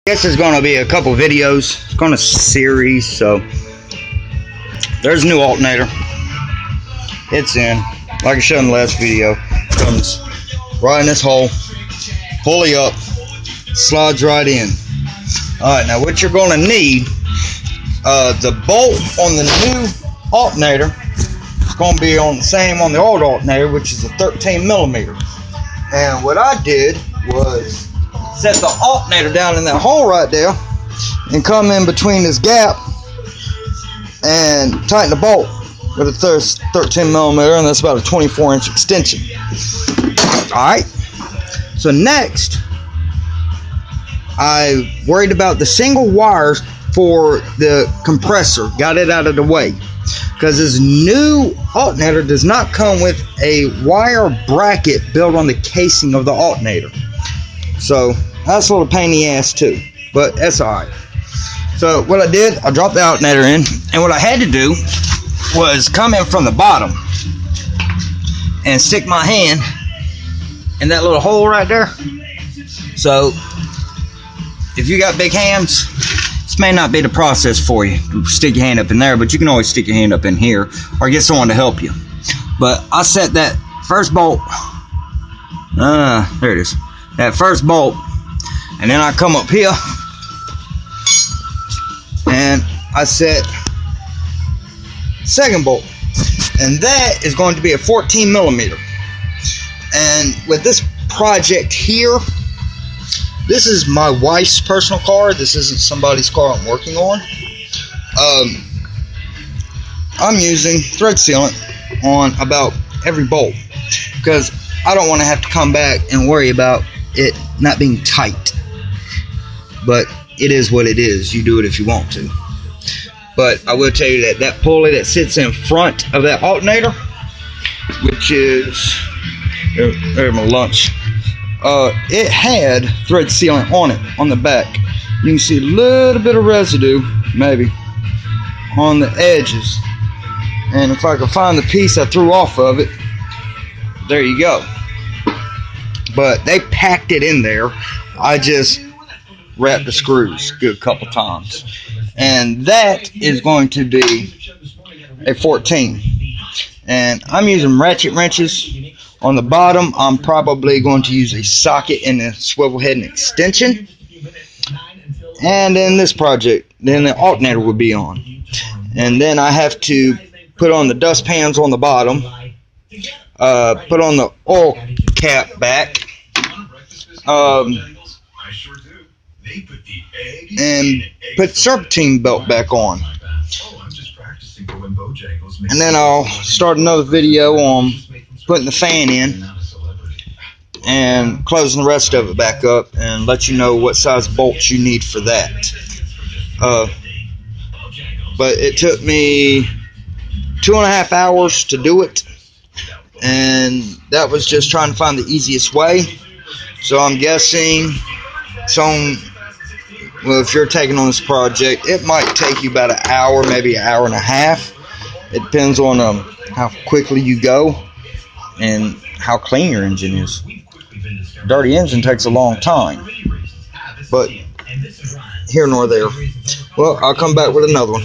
This is going to be a couple videos. It's going to series. So there's a new alternator. It's in, like I showed in the last video. It comes right in this hole. Pulley up, slides right in. Alright, now what you're going to need, the bolt on the new alternator is going to be on the same on the old alternator, which is a 13mm. And what I did was set the alternator down in that hole right there and come in between this gap and tighten the bolt with a 13mm, and that's about a 24-inch extension. Alright, so next I worried about the single wires for the compressor, got it out of the way, because this new alternator does not come with a wire bracket built on the casing of the alternator. So that's a little pain in the ass too, but that's alright. So what I did, I dropped the alternator in, and what I had to do was come in from the bottom and stick my hand in that little hole right there. So if you got big hands, this may not be the process for you to stick your hand up in there, but you can always stick your hand up in here or get someone to help you. But I set that first bolt, there it is, that first bolt, and then I come up here and I set second bolt, and that is going to be a 14mm. And with this project here, this is my wife's personal car. This isn't somebody's car I'm working on. I'm using thread sealant on about every bolt because I don't want to have to come back and worry about it not being tight. But it is what it is. You do it if you want to. But I will tell you that that pulley that sits in front of that alternator, which is there's my lunch, it had thread sealant on it on the back. You can see a little bit of residue maybe on the edges, and if I can find the piece I threw off of it, there you go. But they packed it in there. I just wrapped the screws a good couple times, and that is going to be a 14. And I'm using ratchet wrenches on the bottom. I'm probably going to use a socket and a swivel head and extension. And then this project, then the alternator will be on. And then I have to put on the dust pans on the bottom, put on the oil cap back, and put serpentine belt back on. And then I'll start another video on putting the fan in and closing the rest of it back up, and let you know what size bolts you need for that. But it took me 2.5 hours to do it, and that was just trying to find the easiest way. So I'm guessing well, if you're taking on this project, it might take you about an hour, maybe an hour and a half. It depends on how quickly you go and how clean your engine is. Dirty engine takes a long time, but here nor there. Well, I'll come back with another one.